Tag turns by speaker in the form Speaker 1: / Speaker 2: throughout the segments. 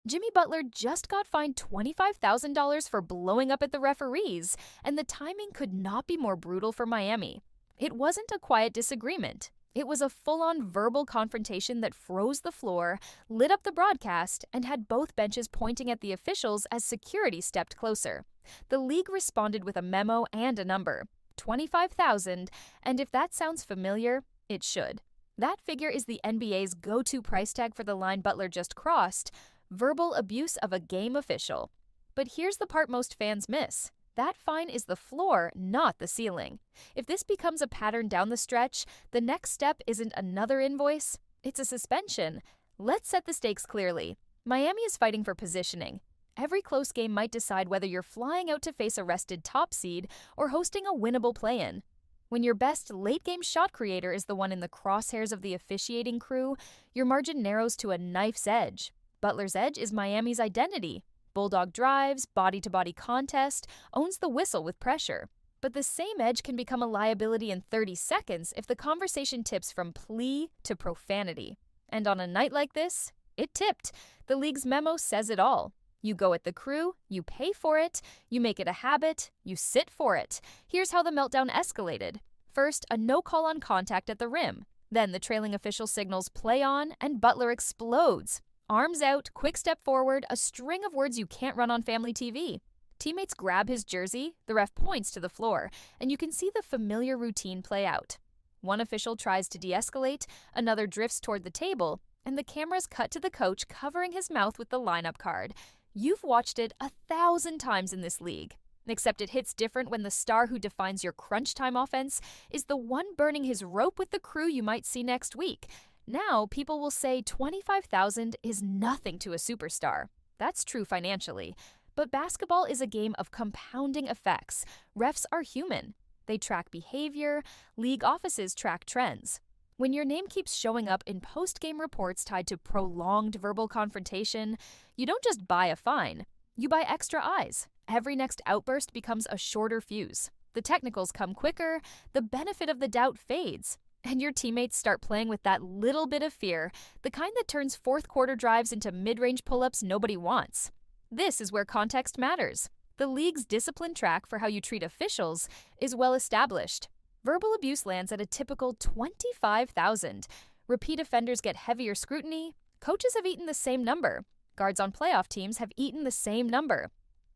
Speaker 1: Jimmy Butler just got fined $25,000 for blowing up at the referees, and the timing could not be more brutal for Miami. It wasn't a quiet disagreement. It was a full-on verbal confrontation that froze the floor, lit up the broadcast, and had both benches pointing at the officials as security stepped closer. The league responded with a memo and a number, 25,000, and if that sounds familiar, it should. That figure is the NBA's go-to price tag for the line Butler just crossed: verbal abuse of a game official. But here's the part most fans miss. That fine is the floor, not the ceiling. If this becomes a pattern down the stretch, the next step isn't another invoice, it's a suspension. Let's set the stakes clearly. Miami is fighting for positioning. Every close game might decide whether you're flying out to face a rested top seed or hosting a winnable play-in. When your best late-game shot creator is the one in the crosshairs of the officiating crew, your margin narrows to a knife's edge. Butler's edge is Miami's identity. Bulldog drives, body-to-body contest, owns the whistle with pressure. But the same edge can become a liability in 30 seconds if the conversation tips from plea to profanity. And on a night like this, it tipped. The league's memo says it all. You go at the crew, you pay for it, you make it a habit, you sit for it. Here's how the meltdown escalated. First, a no call on contact at the rim. Then the trailing official signals play on, and Butler explodes. Arms out, quick step forward, a string of words you can't run on family TV. Teammates grab his jersey, the ref points to the floor, and you can see the familiar routine play out. One official tries to de-escalate, another drifts toward the table, and the cameras cut to the coach covering his mouth with the lineup card. You've watched it 1,000 times in this league. Except it hits different when the star who defines your crunch time offense is the one burning his rope with the crew you might see next week. Now, people will say 25,000 is nothing to a superstar. That's true financially. But basketball is a game of compounding effects. Refs are human. They track behavior. League offices track trends. When your name keeps showing up in post-game reports tied to prolonged verbal confrontation, you don't just buy a fine. You buy extra eyes. Every next outburst becomes a shorter fuse. The technicals come quicker. The benefit of the doubt fades. And your teammates start playing with that little bit of fear, the kind that turns fourth-quarter drives into mid-range pull-ups nobody wants. This is where context matters. The league's discipline track for how you treat officials is well established. Verbal abuse lands at a typical 25,000. Repeat offenders get heavier scrutiny. Coaches have eaten the same number. Guards on playoff teams have eaten the same number.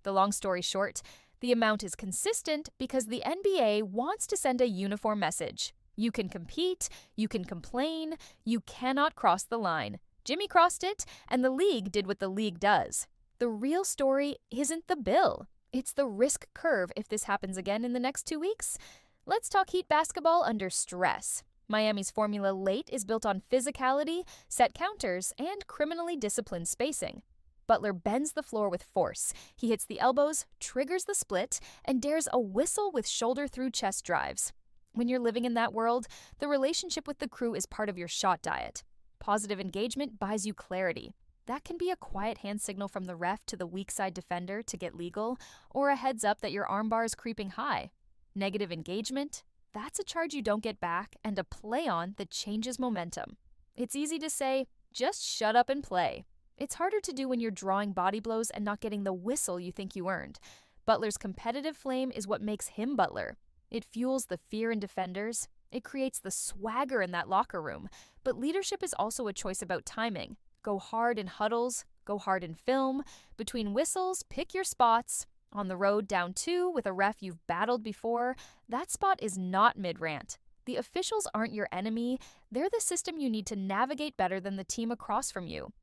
Speaker 1: The long story short, the amount is consistent because the NBA wants to send a uniform message. You can compete, you can complain, you cannot cross the line. Jimmy crossed it, and the league did what the league does. The real story isn't the bill. It's the risk curve if this happens again in the next 2 weeks. Let's talk Heat basketball under stress. Miami's formula late is built on physicality, set counters, and criminally disciplined spacing. Butler bends the floor with force. He hits the elbows, triggers the split, and dares a whistle with shoulder-through-chest drives. When you're living in that world, the relationship with the crew is part of your shot diet. Positive engagement buys you clarity. That can be a quiet hand signal from the ref to the weak side defender to get legal, or a heads up that your armbar is creeping high. Negative engagement? That's a charge you don't get back and a play on that changes momentum. It's easy to say, just shut up and play. It's harder to do when you're drawing body blows and not getting the whistle you think you earned. Butler's competitive flame is what makes him Butler. It fuels the fear in defenders. It creates the swagger in that locker room. But leadership is also a choice about timing. Go hard in huddles, go hard in film. Between whistles, pick your spots. On the road, down 2 with a ref you've battled before, that spot is not mid-rant. The officials aren't your enemy. They're the system you need to navigate better than the team across from you.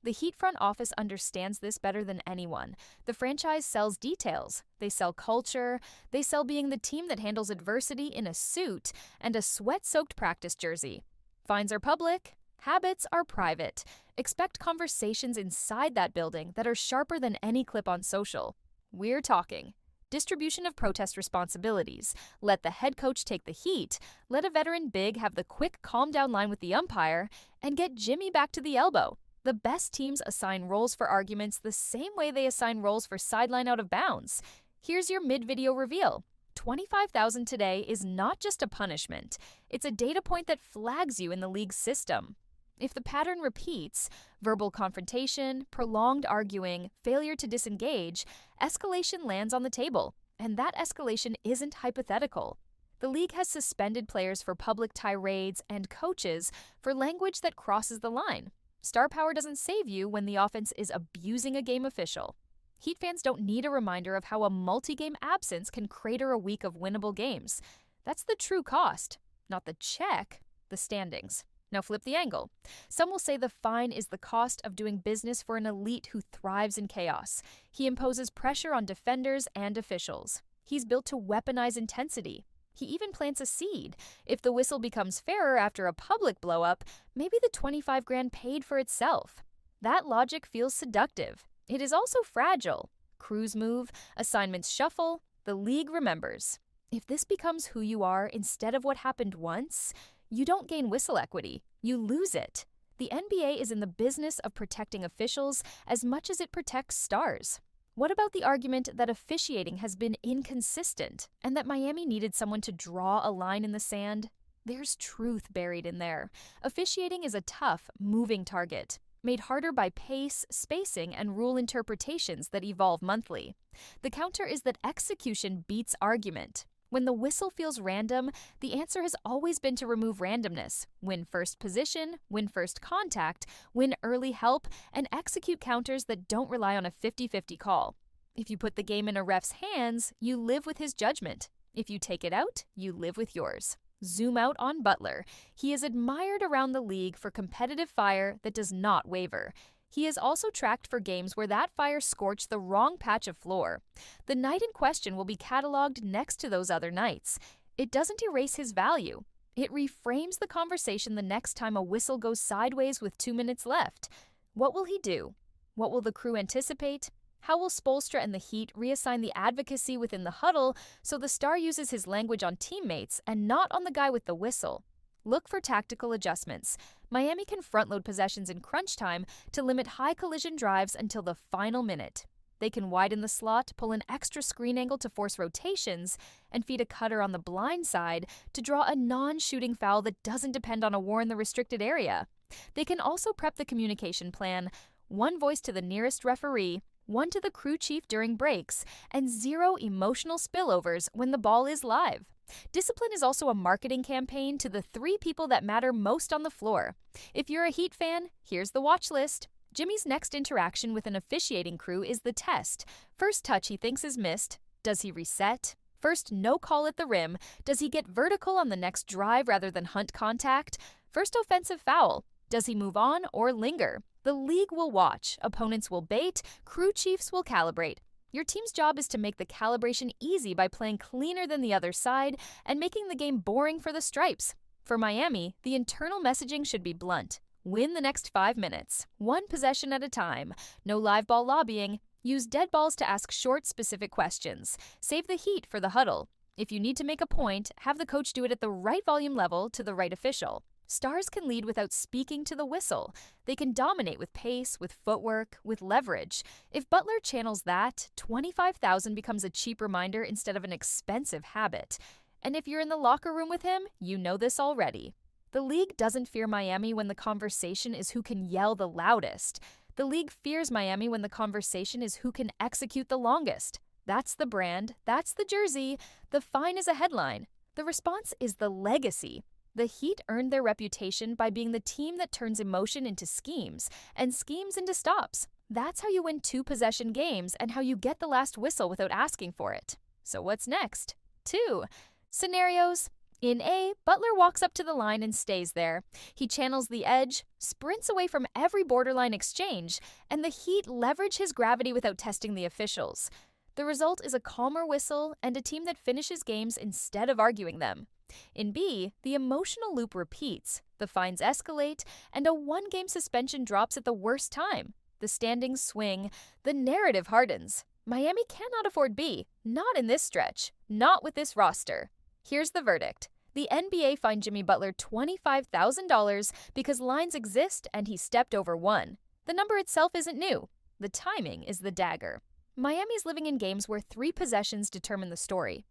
Speaker 1: The Heat front office understands this better than anyone. The franchise sells details. They sell culture. They sell being the team that handles adversity in a suit and a sweat-soaked practice jersey. Fines are public. Habits are private. Expect conversations inside that building that are sharper than any clip on social. We're talking distribution of protest responsibilities. Let the head coach take the heat. Let a veteran big have the quick calm-down line with the umpire. And get Jimmy back to the elbow. The best teams assign roles for arguments the same way they assign roles for sideline out of bounds. Here's your mid-video reveal. 25,000 today is not just a punishment. It's a data point that flags you in the league's system. If the pattern repeats, verbal confrontation, prolonged arguing, failure to disengage, escalation lands on the table, and that escalation isn't hypothetical. The league has suspended players for public tirades and coaches for language that crosses the line. Star power doesn't save you when the offense is abusing a game official. Heat fans don't need a reminder of how a multi-game absence can crater a week of winnable games. That's the true cost, not the check, the standings. Now flip the angle. Some will say the fine is the cost of doing business for an elite who thrives in chaos. He imposes pressure on defenders and officials. He's built to weaponize intensity. He even plants a seed. If the whistle becomes fairer after a public blow-up, maybe the 25 grand paid for itself. That logic feels seductive. It is also fragile. Crews move, assignments shuffle, the league remembers. If this becomes who you are instead of what happened once, you don't gain whistle equity, you lose it. The NBA is in the business of protecting officials as much as it protects stars. What about the argument that officiating has been inconsistent and that Miami needed someone to draw a line in the sand? There's truth buried in there. Officiating is a tough, moving target, made harder by pace, spacing, and rule interpretations that evolve monthly. The counter is that execution beats argument. When the whistle feels random, the answer has always been to remove randomness, win first position, win first contact, win early help, and execute counters that don't rely on a 50-50 call. If you put the game in a ref's hands, you live with his judgment. If you take it out, you live with yours. Zoom out on Butler. He is admired around the league for competitive fire that does not waver. He is also tracked for games where that fire scorched the wrong patch of floor. The night in question will be cataloged next to those other nights. It doesn't erase his value. It reframes the conversation the next time a whistle goes sideways with 2 minutes left. What will he do? What will the crew anticipate? How will Spoelstra and the Heat reassign the advocacy within the huddle so the star uses his language on teammates and not on the guy with the whistle? Look for tactical adjustments. Miami can front-load possessions in crunch time to limit high-collision drives until the final minute. They can widen the slot, pull an extra screen angle to force rotations, and feed a cutter on the blind side to draw a non-shooting foul that doesn't depend on a war in the restricted area. They can also prep the communication plan, one voice to the nearest referee, one to the crew chief during breaks, and 0 emotional spillovers when the ball is live. Discipline is also a marketing campaign to the 3 people that matter most on the floor. If you're a Heat fan, here's the watch list. Jimmy's next interaction with an officiating crew is the test. First touch he thinks is missed. Does he reset? First no call at the rim. Does he get vertical on the next drive rather than hunt contact? First offensive foul. Does he move on or linger? The league will watch. Opponents will bait. Crew chiefs will calibrate. Your team's job is to make the calibration easy by playing cleaner than the other side and making the game boring for the Stripes. For Miami, the internal messaging should be blunt. Win the next 5 minutes, 1 possession at a time. No live ball lobbying. Use dead balls to ask short, specific questions. Save the heat for the huddle. If you need to make a point, have the coach do it at the right volume level to the right official. Stars can lead without speaking to the whistle. They can dominate with pace, with footwork, with leverage. If Butler channels that, $25,000 becomes a cheap reminder instead of an expensive habit. And if you're in the locker room with him, you know this already. The league doesn't fear Miami when the conversation is who can yell the loudest. The league fears Miami when the conversation is who can execute the longest. That's the brand, that's the jersey. The fine is a headline. The response is the legacy. The Heat earned their reputation by being the team that turns emotion into schemes and schemes into stops. That's how you win 2-possession games and how you get the last whistle without asking for it. So what's next? 2. Scenarios. In A, Butler walks up to the line and stays there. He channels the edge, sprints away from every borderline exchange, and the Heat leverage his gravity without testing the officials. The result is a calmer whistle and a team that finishes games instead of arguing them. In B, the emotional loop repeats, the fines escalate, and a 1-game suspension drops at the worst time. The standings swing, the narrative hardens. Miami cannot afford B, not in this stretch, not with this roster. Here's the verdict. The NBA fined Jimmy Butler $25,000 because lines exist and he stepped over 1. The number itself isn't new. The timing is the dagger. Miami's living in games where 3 possessions determine the story.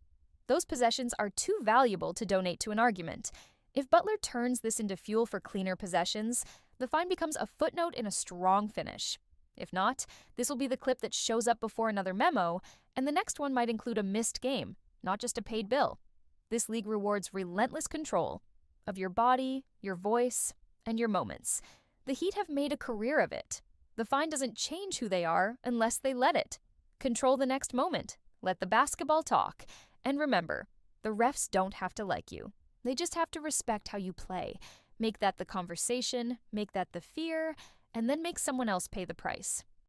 Speaker 1: Those possessions are too valuable to donate to an argument. If Butler turns this into fuel for cleaner possessions, The fine becomes a footnote in a strong finish. If not, this will be the clip that shows up before another memo, and the next one might include a missed game, not just a paid bill. This league rewards relentless control of your body, your voice, and your moments. The Heat have made a career of it. The fine doesn't change who they are unless they let it. Control the next moment. Let the basketball talk. And remember, the refs don't have to like you. They just have to respect how you play. Make that the conversation, make that the fear, and then make someone else pay the price.